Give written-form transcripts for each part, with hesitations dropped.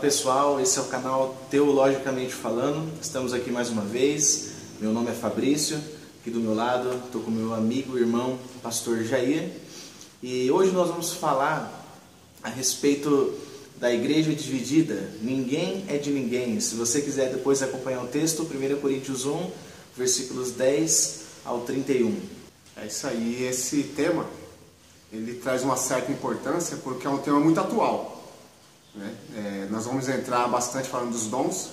pessoal, esse é o canal Teologicamente Falando. Estamos aqui mais uma vez. Meu nome é Fabrício, aqui do meu lado estou com meu amigo e irmão pastor Jair. E hoje nós vamos falar a respeito da igreja dividida. Ninguém é de ninguém. Se você quiser depois acompanhar o texto, 1 Coríntios 1, versículos 10 ao 31. É isso aí, esse tema ele traz uma certa importância porque é um tema muito atual, né? Nós vamos entrar bastante falando dos dons,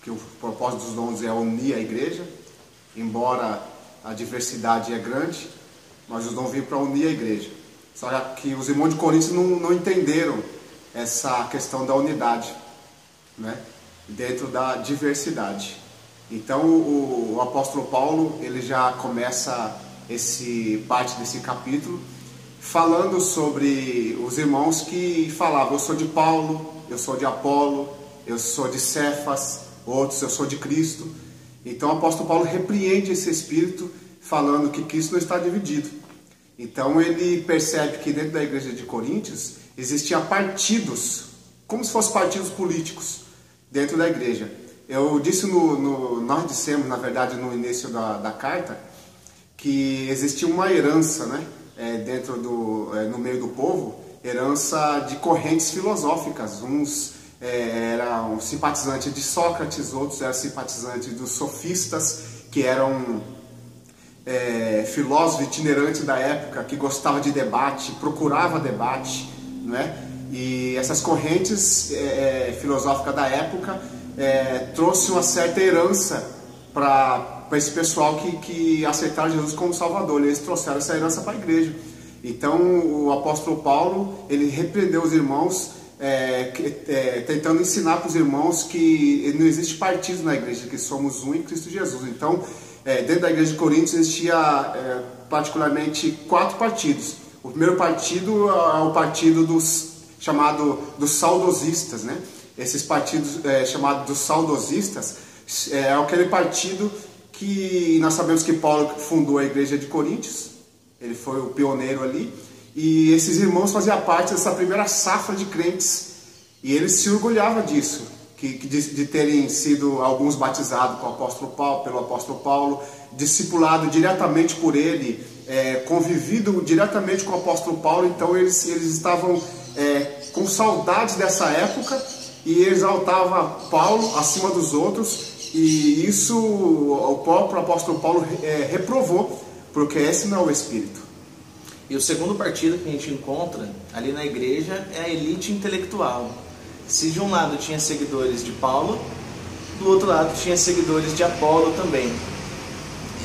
que o propósito dos dons é unir a igreja, embora a diversidade é grande, mas os dons vêm para unir a igreja. Só que os irmãos de Coríntios não entenderam essa questão da unidade, né? Dentro da diversidade. Então o apóstolo Paulo ele já começa parte desse capítulo falando sobre os irmãos que falavam: eu sou de Paulo, eu sou de Apolo, eu sou de Cefas, outros eu sou de Cristo. Então o apóstolo Paulo repreende esse espírito falando que Cristo não está dividido. Então ele percebe que dentro da igreja de Coríntios existiam partidos, como se fossem partidos políticos dentro da igreja. Eu disse nós dissemos, na verdade, no início da carta, que existia uma herança, né? No meio do povo, herança de correntes filosóficas. Uns eram simpatizantes de Sócrates, outros eram simpatizantes dos sofistas, que eram filósofos itinerantes da época, que gostavam de debate, procurava debate, né? E essas correntes filosóficas da época trouxe uma certa herança para esse pessoal que aceitaram Jesus como Salvador. Eles trouxeram essa herança para a igreja. Então o apóstolo Paulo ele repreendeu os irmãos, tentando ensinar para os irmãos que não existe partido na igreja, que somos um em Cristo Jesus. Então dentro da igreja de Coríntios existia particularmente 4 partidos. O primeiro partido é o partido chamado dos saudosistas, né? Esses partidos chamados dos saudosistas é aquele partido que nós sabemos que Paulo fundou a igreja de Coríntios, ele foi o pioneiro ali, e esses irmãos faziam parte dessa primeira safra de crentes, e eles se orgulhavam disso, de terem sido alguns batizados pelo apóstolo Paulo, discipulado diretamente por ele, convivido diretamente com o apóstolo Paulo. Então eles estavam com saudades dessa época e exaltavam Paulo acima dos outros. E isso o próprio apóstolo Paulo reprovou, porque esse não é o Espírito. E o segundo partido que a gente encontra ali na igreja é a elite intelectual. Se de um lado tinha seguidores de Paulo, do outro lado tinha seguidores de Apolo também.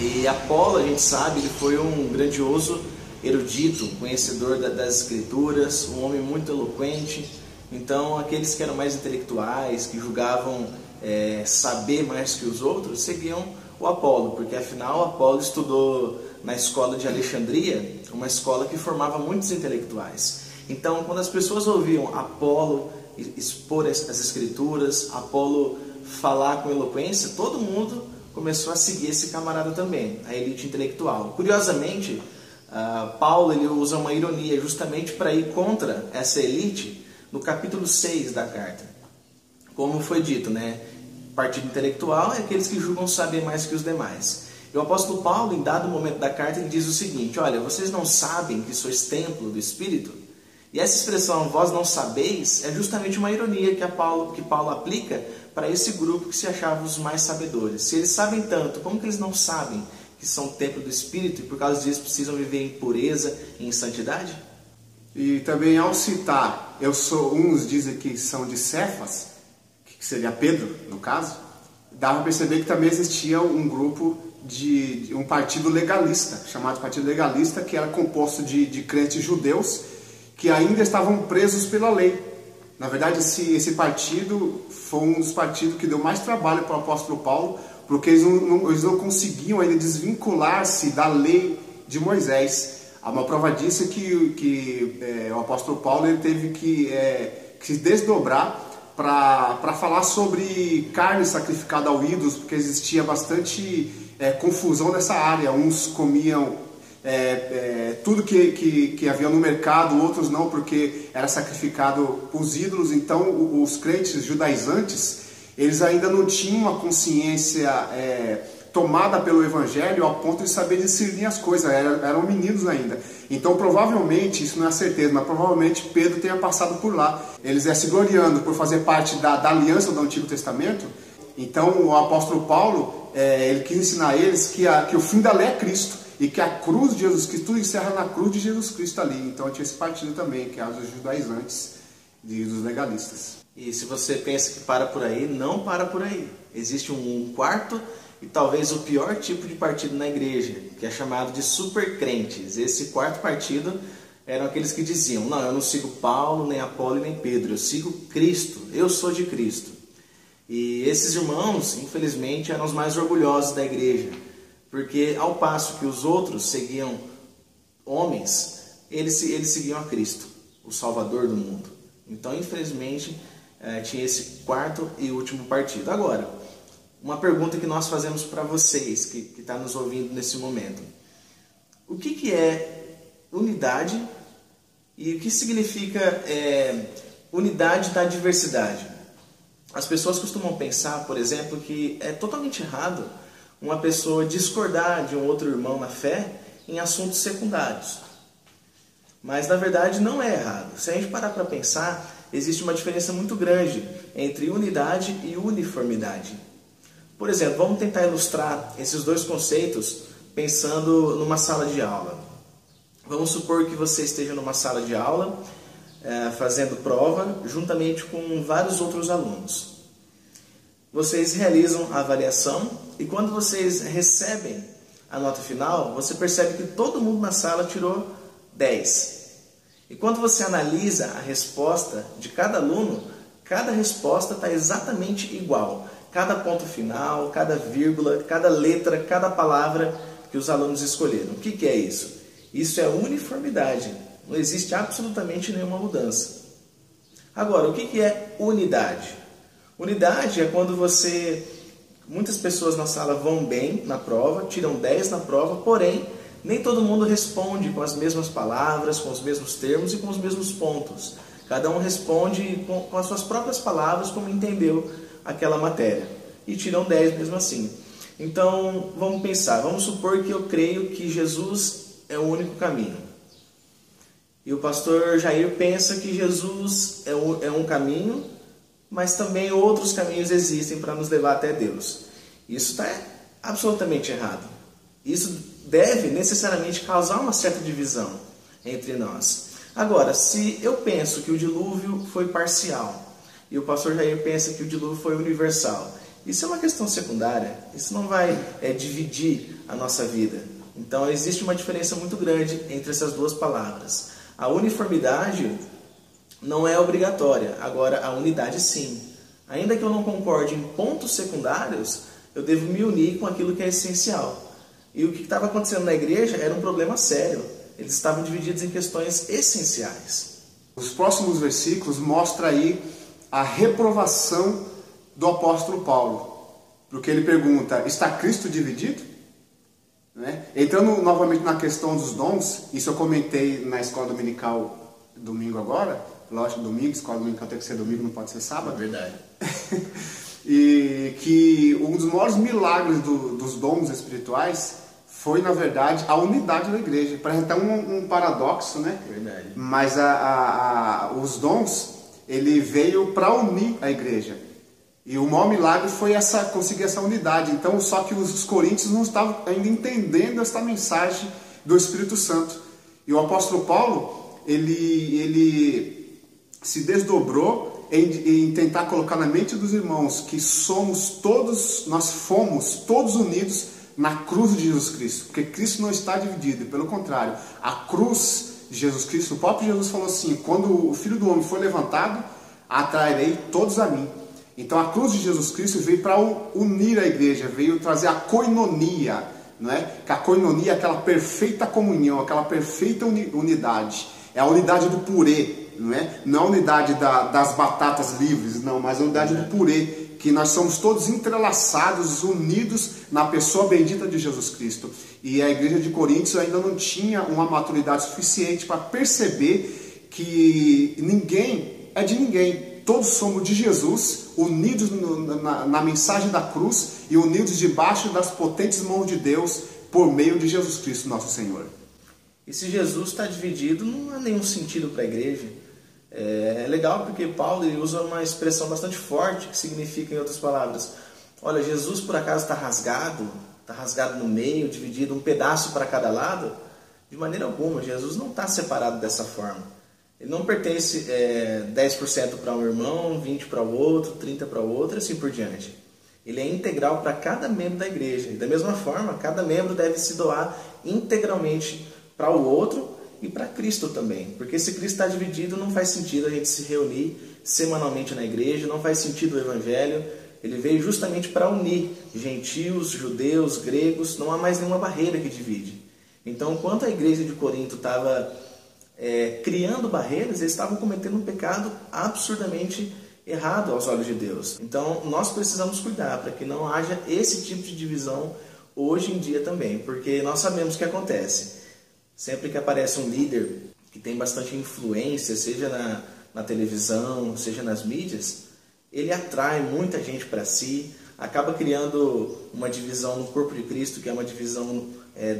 E Apolo, a gente sabe, ele foi um grandioso erudito, conhecedor das escrituras, um homem muito eloquente. Então aqueles que eram mais intelectuais, que julgavam saber mais que os outros, seguiam o Apolo, porque afinal Apolo estudou na escola de Alexandria, uma escola que formava muitos intelectuais. Então quando as pessoas ouviam Apolo expor as escrituras, Apolo falar com eloquência, todo mundo começou a seguir esse camarada também, a elite intelectual. Curiosamente, Paulo ele usa uma ironia justamente para ir contra essa elite no capítulo 6 da carta. Como foi dito, né? Partido intelectual é aqueles que julgam saber mais que os demais. E o apóstolo Paulo, em dado momento da carta, ele diz o seguinte: olha, vocês não sabem que sois templo do Espírito? E essa expressão, vós não sabeis, é justamente uma ironia que Paulo aplica para esse grupo que se achava os mais sabedores. Se eles sabem tanto, como que eles não sabem que são templo do Espírito e por causa disso precisam viver em pureza e em santidade? E também ao citar, uns dizem que são de Cefas, que seria Pedro, no caso, dá para perceber que também existia um grupo um partido legalista, chamado Partido Legalista, que era composto de crentes judeus que ainda estavam presos pela lei. Na verdade, esse partido foi um dos partidos que deu mais trabalho para o apóstolo Paulo, porque eles não conseguiam ainda desvincular-se da lei de Moisés. Uma prova disso é que o apóstolo Paulo ele teve que se desdobrar para falar sobre carne sacrificada ao ídolos, porque existia bastante confusão nessa área. Uns comiam tudo que havia no mercado, outros não, porque era sacrificado os ídolos. Então os crentes judaizantes, eles ainda não tinham uma consciência tomada pelo Evangelho ao ponto de saber discernir as coisas, eram meninos ainda. Então provavelmente, isso não é certeza, mas provavelmente Pedro tenha passado por lá. Eles se gloriando por fazer parte da aliança do Antigo Testamento. Então o apóstolo Paulo, ele quis ensinar a eles que o fim da lei é Cristo, e que a cruz de Jesus Cristo, tudo encerra na cruz de Jesus Cristo ali. Então tinha esse partido também, que é os judaizantes dos legalistas. E se você pensa que para por aí, não para por aí. Existe um quarto e talvez o pior tipo de partido na igreja, que é chamado de supercrentes. Esse quarto partido eram aqueles que diziam: não, eu não sigo Paulo, nem Apolo, nem Pedro, eu sigo Cristo, eu sou de Cristo. E esses irmãos, infelizmente, eram os mais orgulhosos da igreja, porque ao passo que os outros seguiam homens, eles seguiam a Cristo, o Salvador do mundo. Então, infelizmente, tinha esse quarto e último partido. Agora, uma pergunta que nós fazemos para vocês que está nos ouvindo nesse momento: o que é unidade e o que significa unidade da diversidade? As pessoas costumam pensar, por exemplo, que é totalmente errado uma pessoa discordar de um outro irmão na fé em assuntos secundários. Mas na verdade não é errado. Se a gente parar para pensar, existe uma diferença muito grande entre unidade e uniformidade. Por exemplo, vamos tentar ilustrar esses dois conceitos pensando numa sala de aula. Vamos supor que você esteja numa sala de aula fazendo prova juntamente com vários outros alunos. Vocês realizam a avaliação e quando vocês recebem a nota final, você percebe que todo mundo na sala tirou 10. E quando você analisa a resposta de cada aluno, cada resposta está exatamente igual. Cada ponto final, cada vírgula, cada letra, cada palavra que os alunos escolheram. O que é isso? Isso é uniformidade. Não existe absolutamente nenhuma mudança. Agora, o que é unidade? Unidade é quando muitas pessoas na sala vão bem na prova, tiram 10 na prova, porém, nem todo mundo responde com as mesmas palavras, com os mesmos termos e com os mesmos pontos. Cada um responde com as suas próprias palavras, como entendeu aquela matéria. E tiram 10 mesmo assim. Então, vamos pensar. Vamos supor que eu creio que Jesus é o único caminho. E o pastor Jair pensa que Jesus é um caminho, mas também outros caminhos existem para nos levar até Deus. Isso está absolutamente errado. Isso deve necessariamente causar uma certa divisão entre nós. Agora, se eu penso que o dilúvio foi parcial e o pastor Jair pensa que o dilúvio foi universal, isso é uma questão secundária. Isso não vai dividir a nossa vida. Então, existe uma diferença muito grande entre essas duas palavras. A uniformidade não é obrigatória, agora a unidade sim. Ainda que eu não concorde em pontos secundários, eu devo me unir com aquilo que é essencial. E o que estava acontecendo na igreja era um problema sério. Eles estavam divididos em questões essenciais. Os próximos versículos mostram aí a reprovação do apóstolo Paulo. Porque ele pergunta: está Cristo dividido? Entrando novamente na questão dos dons, isso eu comentei na escola dominical domingo agora. Lógico, domingo, escola dominical tem que ser domingo, não pode ser sábado. É verdade. E que um dos maiores milagres dos dons espirituais foi, na verdade, a unidade da igreja. Parece até um paradoxo, né? Verdade. Mas os dons, ele veio para unir a igreja. E o maior milagre foi conseguir essa unidade. Então, só que os coríntios não estavam ainda entendendo essa mensagem do Espírito Santo. E o apóstolo Paulo, ele se desdobrou em tentar colocar na mente dos irmãos que nós fomos todos unidos na cruz de Jesus Cristo. Porque Cristo não está dividido, pelo contrário. A cruz de Jesus Cristo, o próprio Jesus falou assim: quando o Filho do Homem foi levantado, atrairei todos a mim. Então a cruz de Jesus Cristo veio para unir a igreja, veio trazer a koinonia, não é? Que a koinonia é aquela perfeita comunhão, aquela perfeita unidade. É a unidade do purê, não é? Não a unidade das batatas livres, não, mas a unidade do purê, que nós somos todos entrelaçados, unidos na pessoa bendita de Jesus Cristo. E a igreja de Coríntios ainda não tinha uma maturidade suficiente para perceber que ninguém é de ninguém. Todos somos de Jesus, unidos na mensagem da cruz e unidos debaixo das potentes mãos de Deus por meio de Jesus Cristo, nosso Senhor. E se Jesus está dividido, não há nenhum sentido para a igreja. É legal porque Paulo ele usa uma expressão bastante forte que significa, em outras palavras, olha, Jesus por acaso está rasgado no meio, dividido um pedaço para cada lado? De maneira alguma, Jesus não está separado dessa forma. Ele não pertence 10% para um irmão, 20% para o outro, 30% para o outro, e assim por diante. Ele é integral para cada membro da igreja. E da mesma forma, cada membro deve se doar integralmente para o outro e para Cristo também. Porque se Cristo está dividido, não faz sentido a gente se reunir semanalmente na igreja, não faz sentido o Evangelho. Ele veio justamente para unir gentios, judeus, gregos, não há mais nenhuma barreira que divide. Então, enquanto a igreja de Corinto estava criando barreiras, eles estavam cometendo um pecado absurdamente errado aos olhos de Deus. Então, nós precisamos cuidar para que não haja esse tipo de divisão hoje em dia também, porque nós sabemos o que acontece. Sempre que aparece um líder que tem bastante influência, seja na televisão, seja nas mídias, ele atrai muita gente para si, acaba criando uma divisão no corpo de Cristo, que é uma divisão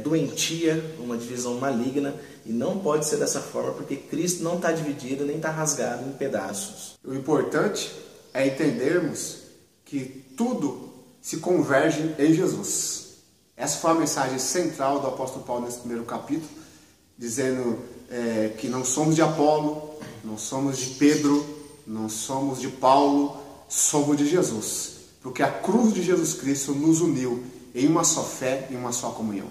doentia, uma divisão maligna, e não pode ser dessa forma, porque Cristo não está dividido, nem está rasgado em pedaços. O importante é entendermos que tudo se converge em Jesus. Essa foi a mensagem central do apóstolo Paulo nesse primeiro capítulo, dizendo que não somos de Apolo, não somos de Pedro, não somos de Paulo, somos de Jesus. Porque a cruz de Jesus Cristo nos uniu em uma só fé e uma só comunhão.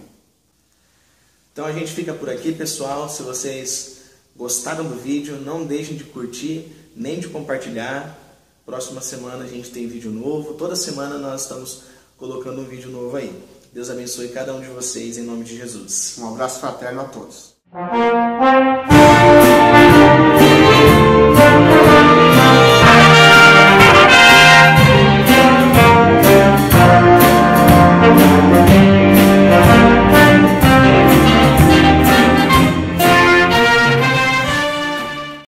Então a gente fica por aqui, pessoal. Se vocês gostaram do vídeo, não deixem de curtir, nem de compartilhar. Próxima semana a gente tem vídeo novo. Toda semana nós estamos colocando um vídeo novo aí. Deus abençoe cada um de vocês em nome de Jesus. Um abraço fraterno a todos.